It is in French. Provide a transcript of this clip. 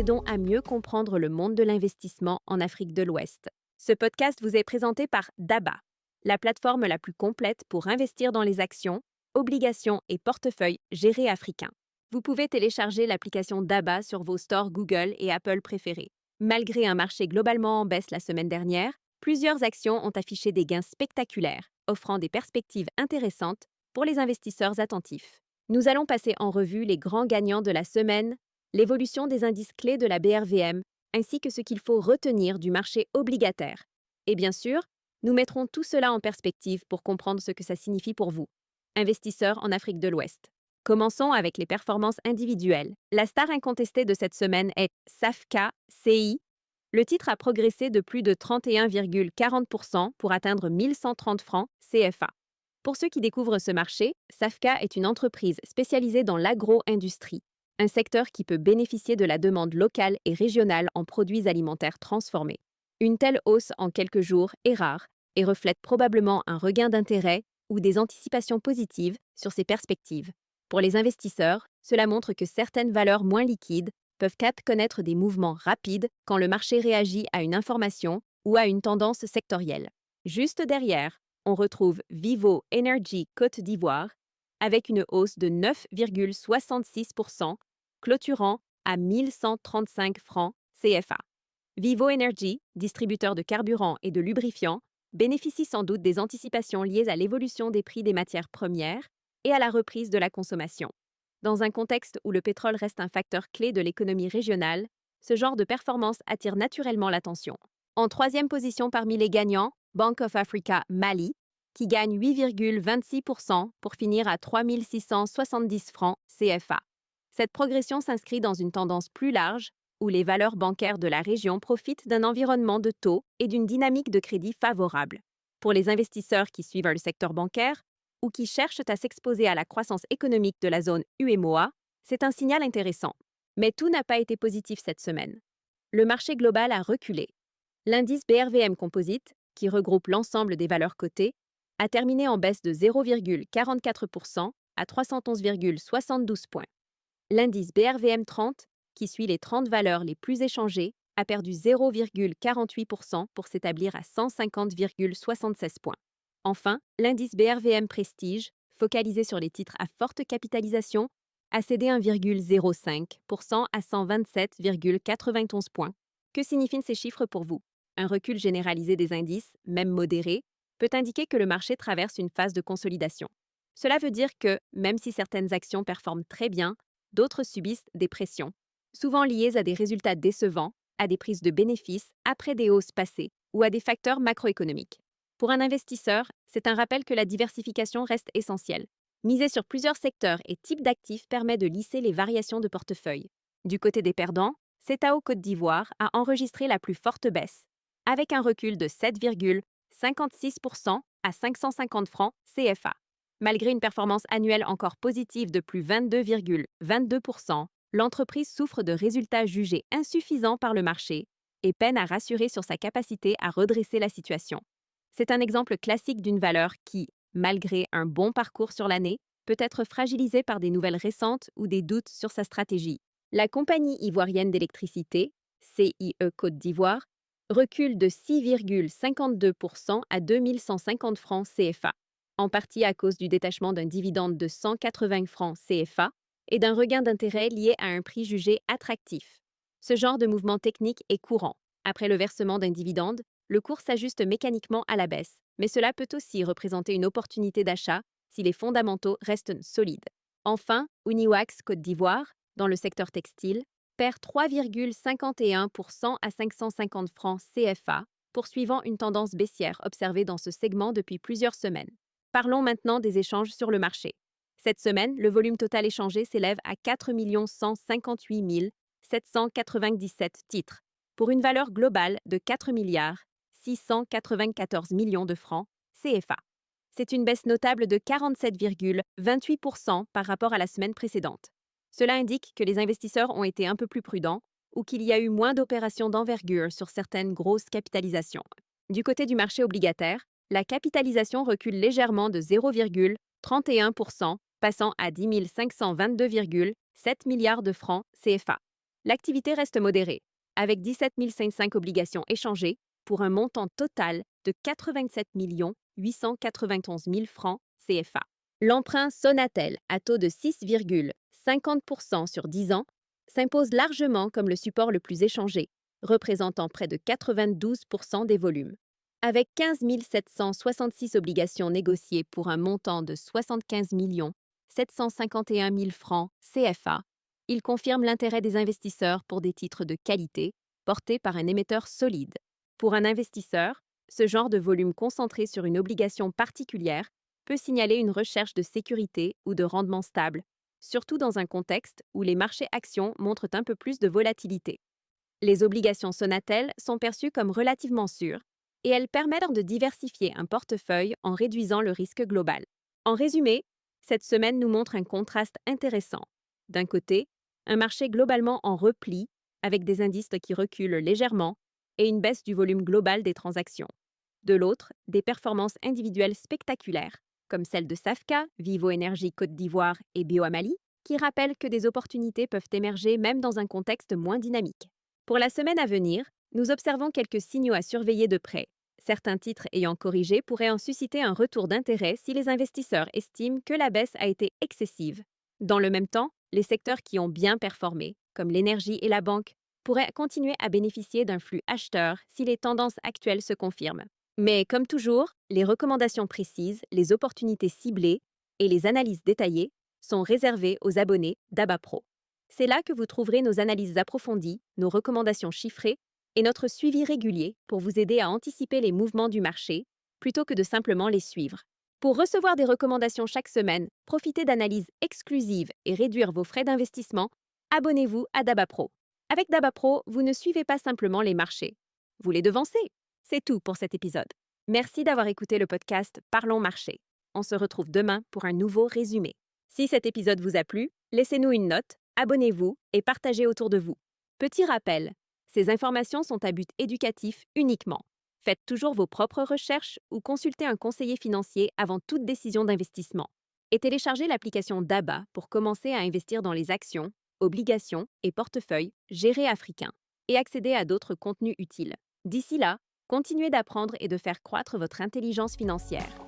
aidons à mieux comprendre le monde de l'investissement en Afrique de l'Ouest. Ce podcast vous est présenté par DABA, la plateforme la plus complète pour investir dans les actions, obligations et portefeuilles gérés africains. Vous pouvez télécharger l'application DABA sur vos stores Google et Apple préférés. Malgré un marché globalement en baisse la semaine dernière, plusieurs actions ont affiché des gains spectaculaires, offrant des perspectives intéressantes pour les investisseurs attentifs. Nous allons passer en revue les grands gagnants de la semaine, l'évolution des indices clés de la BRVM, ainsi que ce qu'il faut retenir du marché obligataire. Et bien sûr, nous mettrons tout cela en perspective pour comprendre ce que ça signifie pour vous, investisseurs en Afrique de l'Ouest. Commençons avec les performances individuelles. La star incontestée de cette semaine est Safka CI. Le titre a progressé de plus de 31,40% pour atteindre 1130 francs CFA. Pour ceux qui découvrent ce marché, Safka est une entreprise spécialisée dans l'agro-industrie, un secteur qui peut bénéficier de la demande locale et régionale en produits alimentaires transformés. Une telle hausse en quelques jours est rare et reflète probablement un regain d'intérêt ou des anticipations positives sur ses perspectives. Pour les investisseurs, cela montre que certaines valeurs moins liquides peuvent connaître des mouvements rapides quand le marché réagit à une information ou à une tendance sectorielle. Juste derrière, on retrouve Vivo Energy Côte d'Ivoire avec une hausse de 9,66%, clôturant à 1135 francs CFA. Vivo Energy, distributeur de carburant et de lubrifiants, bénéficie sans doute des anticipations liées à l'évolution des prix des matières premières et à la reprise de la consommation. Dans un contexte où le pétrole reste un facteur clé de l'économie régionale, ce genre de performance attire naturellement l'attention. En troisième position parmi les gagnants, Bank of Africa Mali, qui gagne 8,26% pour finir à 3 670 francs CFA. Cette progression s'inscrit dans une tendance plus large où les valeurs bancaires de la région profitent d'un environnement de taux et d'une dynamique de crédit favorable. Pour les investisseurs qui suivent le secteur bancaire ou qui cherchent à s'exposer à la croissance économique de la zone UEMOA, c'est un signal intéressant. Mais tout n'a pas été positif cette semaine. Le marché global a reculé. L'indice BRVM Composite, qui regroupe l'ensemble des valeurs cotées, a terminé en baisse de 0,44% à 311,72 points. L'indice BRVM 30, qui suit les 30 valeurs les plus échangées, a perdu 0,48% pour s'établir à 150,76 points. Enfin, l'indice BRVM Prestige, focalisé sur les titres à forte capitalisation, a cédé 1,05% à 127,91 points. Que signifient ces chiffres pour vous? Un recul généralisé des indices, même modéré, peut indiquer que le marché traverse une phase de consolidation. Cela veut dire que, même si certaines actions performent très bien, d'autres subissent des pressions, souvent liées à des résultats décevants, à des prises de bénéfices après des hausses passées ou à des facteurs macroéconomiques. Pour un investisseur, c'est un rappel que la diversification reste essentielle. Miser sur plusieurs secteurs et types d'actifs permet de lisser les variations de portefeuille. Du côté des perdants, Cetao Côte d'Ivoire a enregistré la plus forte baisse, avec un recul de 7,56% à 550 francs CFA. Malgré une performance annuelle encore positive de plus 22,22%, l'entreprise souffre de résultats jugés insuffisants par le marché et peine à rassurer sur sa capacité à redresser la situation. C'est un exemple classique d'une valeur qui, malgré un bon parcours sur l'année, peut être fragilisée par des nouvelles récentes ou des doutes sur sa stratégie. La compagnie ivoirienne d'électricité, CIE Côte d'Ivoire, recule de 6,52% à 2150 francs CFA, en partie à cause du détachement d'un dividende de 180 francs CFA et d'un regain d'intérêt lié à un prix jugé attractif. Ce genre de mouvement technique est courant. Après le versement d'un dividende, le cours s'ajuste mécaniquement à la baisse, mais cela peut aussi représenter une opportunité d'achat si les fondamentaux restent solides. Enfin, Uniwax Côte d'Ivoire, dans le secteur textile, perd 3,51% à 550 francs CFA, poursuivant une tendance baissière observée dans ce segment depuis plusieurs semaines. Parlons maintenant des échanges sur le marché. Cette semaine, le volume total échangé s'élève à 4 158 797 titres, pour une valeur globale de 4 694 millions de francs CFA. C'est une baisse notable de 47,28% par rapport à la semaine précédente. Cela indique que les investisseurs ont été un peu plus prudents ou qu'il y a eu moins d'opérations d'envergure sur certaines grosses capitalisations. Du côté du marché obligataire, la capitalisation recule légèrement de 0,31%, passant à 10 522,7 milliards de francs CFA. l'activité reste modérée, avec 17 005 obligations échangées pour un montant total de 87 891 000 francs CFA. L'emprunt Sonatel à taux de 6,50% sur 10 ans s'impose largement comme le support le plus échangé, représentant près de 92% des volumes. Avec 15 766 obligations négociées pour un montant de 75 751 000 francs CFA, il confirme l'intérêt des investisseurs pour des titres de qualité portés par un émetteur solide. Pour un investisseur, ce genre de volume concentré sur une obligation particulière peut signaler une recherche de sécurité ou de rendement stable, surtout dans un contexte où les marchés actions montrent un peu plus de volatilité. Les obligations Sonatel sont perçues comme relativement sûres et elles permettent de diversifier un portefeuille en réduisant le risque global. En résumé, cette semaine nous montre un contraste intéressant. D'un côté, un marché globalement en repli, avec des indices qui reculent légèrement, et une baisse du volume global des transactions. De l'autre, des performances individuelles spectaculaires, comme celles de Safka, Vivo Énergie Côte d'Ivoire et Bioamali, qui rappellent que des opportunités peuvent émerger même dans un contexte moins dynamique. Pour la semaine à venir, nous observons quelques signaux à surveiller de près. Certains titres ayant corrigé pourraient en susciter un retour d'intérêt si les investisseurs estiment que la baisse a été excessive. Dans le même temps, les secteurs qui ont bien performé, comme l'énergie et la banque, pourraient continuer à bénéficier d'un flux acheteur si les tendances actuelles se confirment. Mais comme toujours, les recommandations précises, les opportunités ciblées et les analyses détaillées sont réservées aux abonnés d'ABA Pro. C'est là que vous trouverez nos analyses approfondies, nos recommandations chiffrées et notre suivi régulier pour vous aider à anticiper les mouvements du marché plutôt que de simplement les suivre. Pour recevoir des recommandations chaque semaine, profiter d'analyses exclusives et réduire vos frais d'investissement, abonnez-vous à DABA Pro. Avec DABA Pro, vous ne suivez pas simplement les marchés. Vous les devancez. C'est tout pour cet épisode. Merci d'avoir écouté le podcast Parlons Marché. On se retrouve demain pour un nouveau résumé. Si cet épisode vous a plu, laissez-nous une note, abonnez-vous et partagez autour de vous. Petit rappel, ces informations sont à but éducatif uniquement. Faites toujours vos propres recherches ou consultez un conseiller financier avant toute décision d'investissement. Et téléchargez l'application DABA pour commencer à investir dans les actions, obligations et portefeuilles gérés africains et accéder à d'autres contenus utiles. D'ici là, continuez d'apprendre et de faire croître votre intelligence financière.